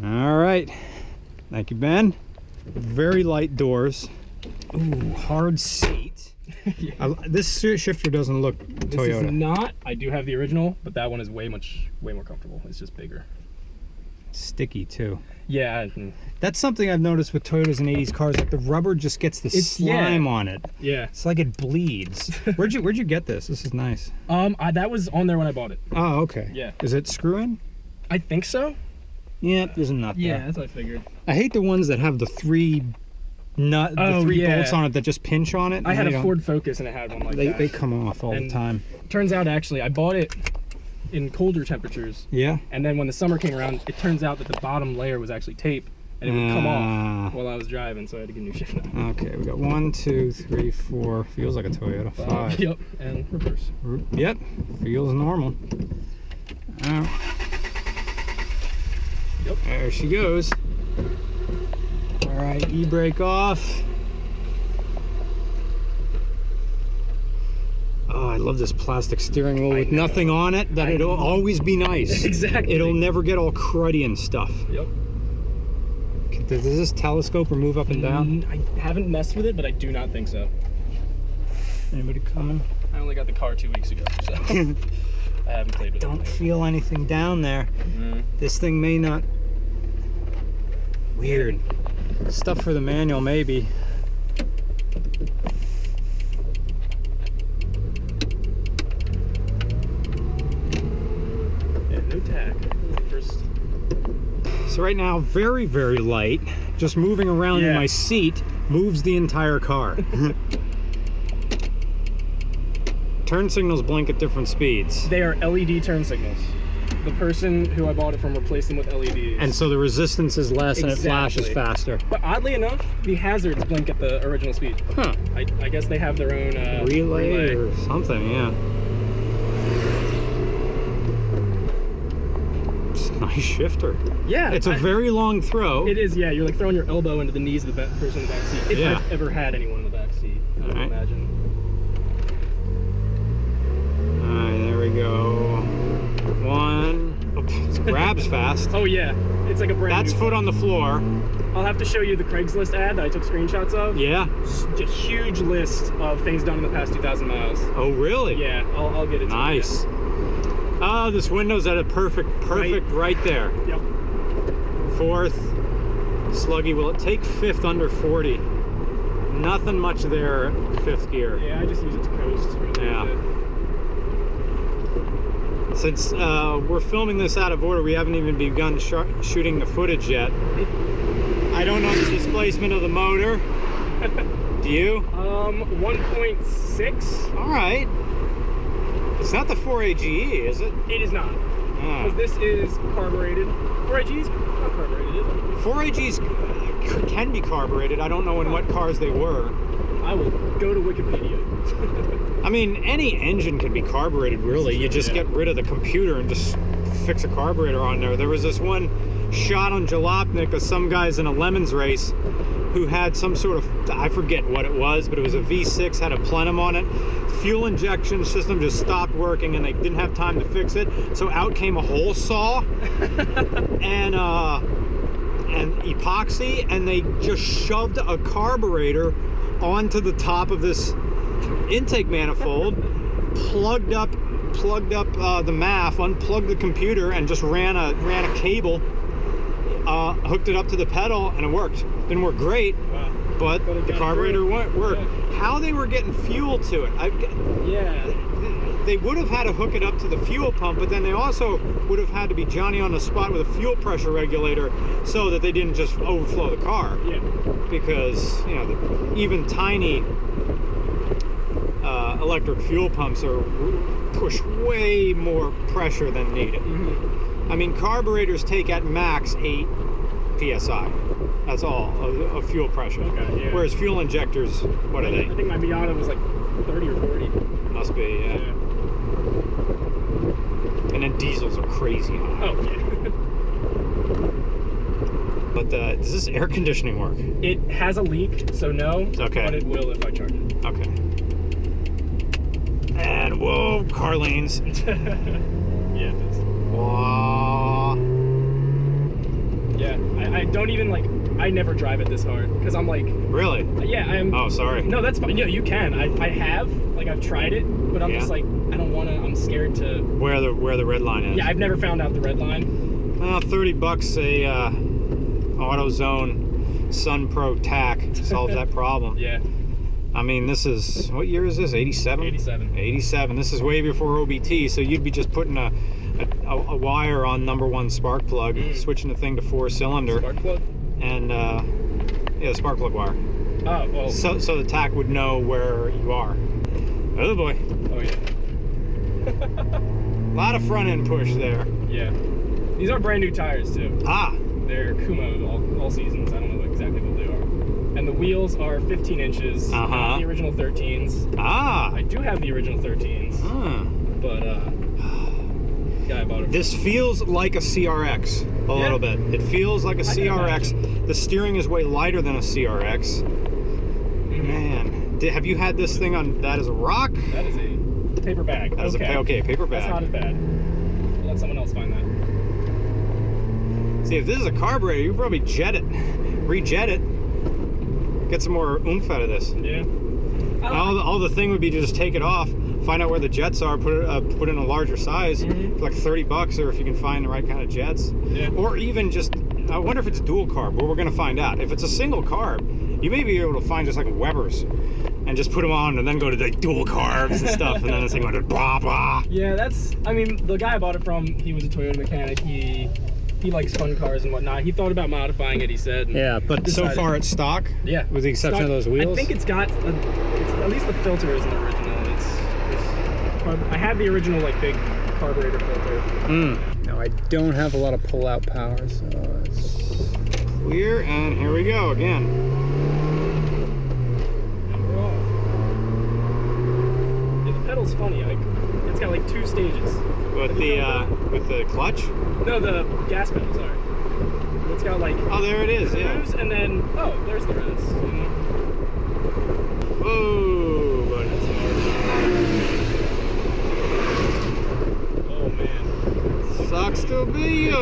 All right. Thank you, Ben. Very light doors. Ooh, hard seat. Yeah. This shifter doesn't look Toyota. This is not. I do have the original, but that one is way more comfortable. It's just bigger. Sticky too. Yeah. That's something I've noticed with Toyotas and 80s cars. Like the rubber just gets the slime on it. Yeah. It's like it bleeds. Where'd you get this? This is nice. That was on there when I bought it. Oh, okay. Yeah. Is it screw in? I think so. Yeah, there's a nut there. Yeah, that's what I figured. I hate the ones that have the three bolts on it that just pinch on it. I had a Ford Focus and it had one like that. They come off all the time. Turns out, actually, I bought it in colder temperatures. Yeah. And then when the summer came around, it turns out that the bottom layer was actually tape, and it would come off while I was driving, so I had to get a new shifter. Okay, we got 1, 2, 3, 4. Feels like a Toyota. 5. Yep, and reverse. Yep, feels normal. Yep. There she goes. All right, e-brake off. Oh, I love this plastic steering wheel with nothing on it. It'll always be nice. Exactly. It'll never get all cruddy and stuff. Yep. Does this telescope or move up and down? I haven't messed with it, but I do not think so. Anybody coming? I only got the car 2 weeks ago, so I haven't played with it. Don't feel anything down there. This thing may not. Weird. Stuff for the manual, maybe. Yeah, no tack. First. So right now, very, very light. Just moving around in my seat moves the entire car. Turn signals blink at different speeds. They are LED turn signals. The person who I bought it from replaced them with LEDs. And so the resistance is less and it flashes faster. But oddly enough, the hazards blink at the original speed. Huh. I guess they have their own relay or something, yeah. It's a nice shifter. Yeah. It's a very long throw. It is, yeah. You're like throwing your elbow into the knees of the person in the back seat. If I've ever had anyone in the back seat, I would imagine. Alright, there we go. 1. Oh, it grabs fast. Oh yeah, it's like a brand new. That's foot on the floor. I'll have to show you the Craigslist ad that I took screenshots of. Yeah. Just a huge list of things done in the past 2,000 miles. Oh really? Yeah, I'll get it. Nice. Oh, this window's at a perfect right there. Yep. 4th. Sluggy. Will it take 5th under 40? Nothing much there. 5th gear. Yeah, I just use it to coast. Really. Yeah. Since we're filming this out of order, we haven't even begun shooting the footage yet. I don't know the displacement of the motor. Do you? 1.6. All right. It's not the 4AGE, is it? It is not. Because this is carbureted. 4AG's not carbureted, is it? 4AGs can be carbureted. I don't know in what cars they were. I will go to Wikipedia. I mean, any engine can be carbureted, really. You just get rid of the computer and just fix a carburetor on there. There was this one shot on Jalopnik of some guys in a Lemons race who had some sort of, I forget what it was, but it was a V6, had a plenum on it. Fuel injection system just stopped working and they didn't have time to fix it. So out came a hole saw and epoxy, and they just shoved a carburetor onto the top of this intake manifold, plugged up the MAF, unplugged the computer, and just ran a cable, hooked it up to the pedal, and it worked. Didn't work great, but the carburetor worked. Yeah. How they were getting fuel to it? They would have had to hook it up to the fuel pump, but then they also would have had to be Johnny on the spot with a fuel pressure regulator so that they didn't just overflow the car. Yeah. Because, you know, even tiny electric fuel pumps are push way more pressure than needed. I mean, carburetors take at max 8 psi. That's all of fuel pressure. Okay, yeah. Whereas fuel injectors, what are they? I think my Miata was like 30 or 40. Must be, yeah. And then diesels are crazy high. Oh, yeah. But does this air conditioning work? It has a leak, so no. Okay. But it will if I charge it. Okay. And whoa, car lanes. Yeah, it is. Whoa. Yeah, I don't even like. I never drive it this hard because I'm like. Really? Yeah, I'm. Oh, sorry. No, that's fine. Yeah, you can. I have. Like I've tried it, but I'm just like I don't want to. I'm scared to. Where the red line is. Yeah, I've never found out the red line. Well, $30 a AutoZone Sun Pro TAC solves that problem. Yeah. I mean, this is, what year is this? 87? 87. 87. This is way before OBT, so you'd be just putting a wire on #1 spark plug, switching the thing to 4-cylinder. Spark plug? And, yeah, spark plug wire. Oh, well. So the TAC would know where you are. Oh, boy. Oh, yeah. A lot of front end push there. Yeah. These are brand new tires, too. Ah. They're Kumo all seasons. I don't know exactly what they are. And the wheels are 15 inches. The original 13s. Ah. I do have the original 13s. But, guy bought it. This feels like a CRX a little bit. It feels like a CRX. The steering is way lighter than a CRX. Man. Have you had this thing on that as a rock? That is a paper bag. That is okay, paper bag. That's not as bad. I'll let someone else find that. See, if this is a carburetor, you probably jet it, rejet it, get some more oomph out of this. Yeah. All the thing would be to just take it off, find out where the jets are, put in a larger size for like $30, or if you can find the right kind of jets. Yeah. Or even just, I wonder if it's dual carb, but we're gonna find out. If it's a single carb, you may be able to find just like Weber's and just put them on and then go to the dual carbs and stuff, and then this thing went to blah blah. Yeah, that's, I mean, the guy I bought it from, he was a Toyota mechanic. He likes fun cars and whatnot. He thought about modifying it, he said. Yeah, but decided. So far it's stock? Yeah. With the exception of those wheels? I think it's got, at least the filter isn't original. I have the original, like, big carburetor filter. Now, I don't have a lot of pull-out power, so it's clear, and here we go again. And we're off. Yeah, the pedal's funny. It's got, like, 2 stages. With the clutch? No, the gas pedal, sorry. It's got, like... Oh, there it is, yeah. Cruise, and then, oh, there's the res. Whoa, buddy. That's hard. Oh, man. Sucks to be you. A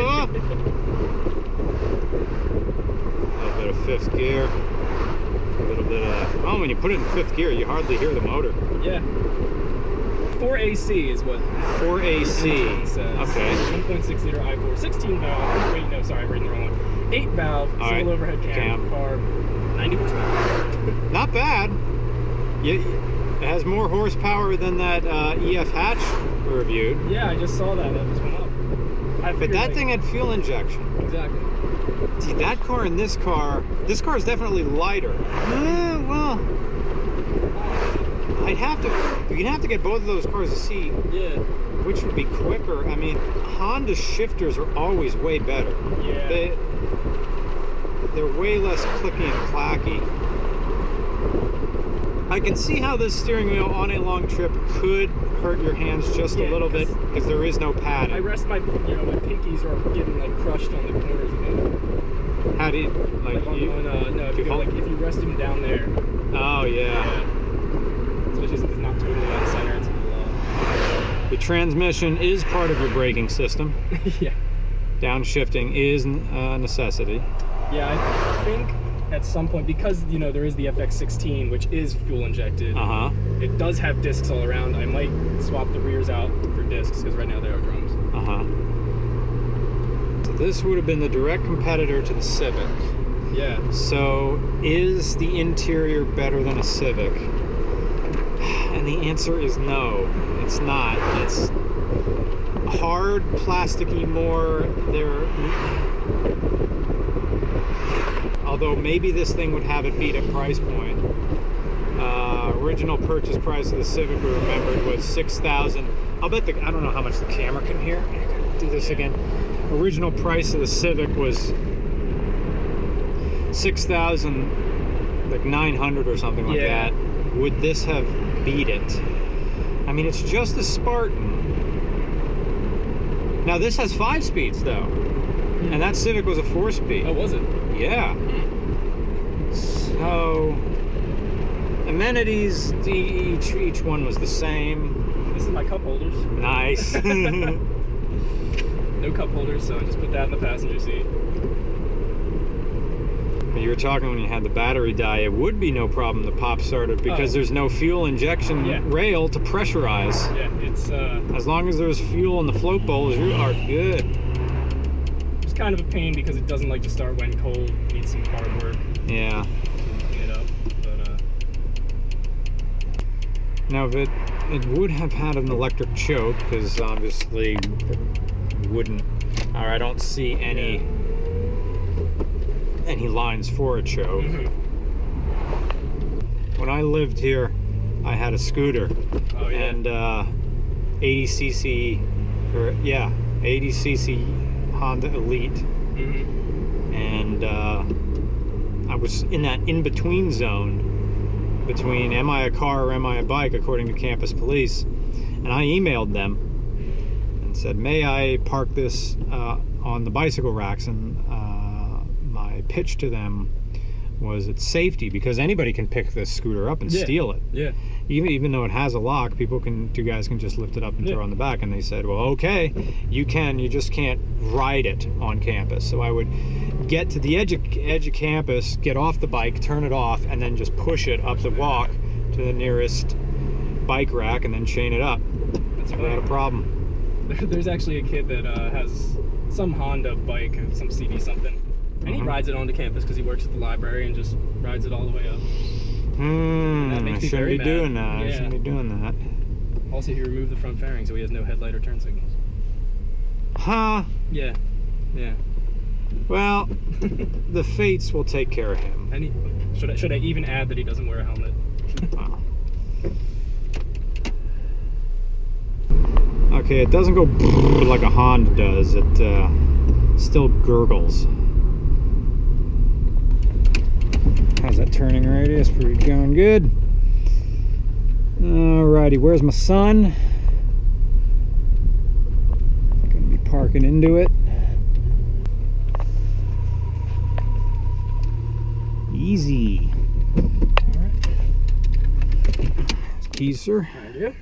little bit of 5th gear. A little bit of... Well, when you put it in 5th gear, you hardly hear the motor. Yeah. 4AC is what 4AC says. Okay. 1.6 liter i4, 16 valve. Wait, no, sorry, I'm reading the wrong one. 8 valve, single overhead cam, carb, 90 horsepower. Not bad. It has more horsepower than that EF hatch we reviewed. Yeah, I just saw that. That just went up. But that thing had fuel injection. Exactly. See, that car and this car is definitely lighter. Well, you'd have to get both of those cars to see which would be quicker. I mean, Honda shifters are always way better. Yeah. They're way less clicky and clacky. I can see how this steering wheel on a long trip could hurt your hands just a little bit because there is no padding. I rest my pinkies are getting like crushed on the corners of it. How do you if you rest them down there. Oh yeah. Especially since it's not totally on center. It's a little. The transmission is part of your braking system. Yeah. Downshifting is a necessity. Yeah, I think at some point, because there is the FX16, which is fuel injected. It does have discs all around. I might swap the rears out for discs because right now they are drums. So this would have been the direct competitor to the Civic. Yeah. So is the interior better than a Civic? And the answer is no. It's not. It's hard, plasticky more. Although maybe this thing would have it beat at price point. Original purchase price of the Civic, we remembered, was $6,000. I don't know how much the camera can hear. I gotta do this again. Original price of the Civic was $6,900 or something like that. Would this have beat it? I mean, it's just a Spartan. Now this has 5 speeds though, and that Civic was a 4-speed. Oh, was it? Yeah. So amenities, each one was the same. This is my cup holders. Nice. No cup holders, so I just put that in the passenger seat. You were talking when you had the battery die, it would be no problem to pop start it because there's no fuel injection rail to pressurize. Yeah, it's as long as there's fuel in the float bowls, you are good. It's kind of a pain because it doesn't like to start when cold. Needs some hard work. Yeah. To clean it up, but now if it would have had an electric choke, because obviously it wouldn't, or I don't see any lines for a choke. When I lived here, I had a scooter, and 80cc, or 80cc Honda Elite, and I was in that in-between zone between am I a car or am I a bike, according to campus police, and I emailed them and said, may I park this on the bicycle racks, and my pitch to them was it's safety, because anybody can pick this scooter up and steal it. Yeah. Even though it has a lock, two guys can just lift it up and throw it on the back. And they said, well, okay, you just can't ride it on campus. So I would get to the edge of campus, get off the bike, turn it off, and then just push it up the walk to the nearest bike rack and then chain it up. That's not a problem. There's actually a kid that has some Honda bike, some CD something, and he rides it onto campus because he works at the library and just rides it all the way up. I shouldn't be doing that. I shouldn't be doing that. Also, he removed the front fairing, so he has no headlight or turn signals. Huh? Yeah. Yeah. Well, the fates will take care of him. And should I even add that he doesn't wear a helmet? Wow. Okay, it doesn't go like a Honda does. It still gurgles. How's that turning radius? Pretty going good. Alrighty, where's my son? Gonna be parking into it. Easy. Alright. Keys, sir. Thank you.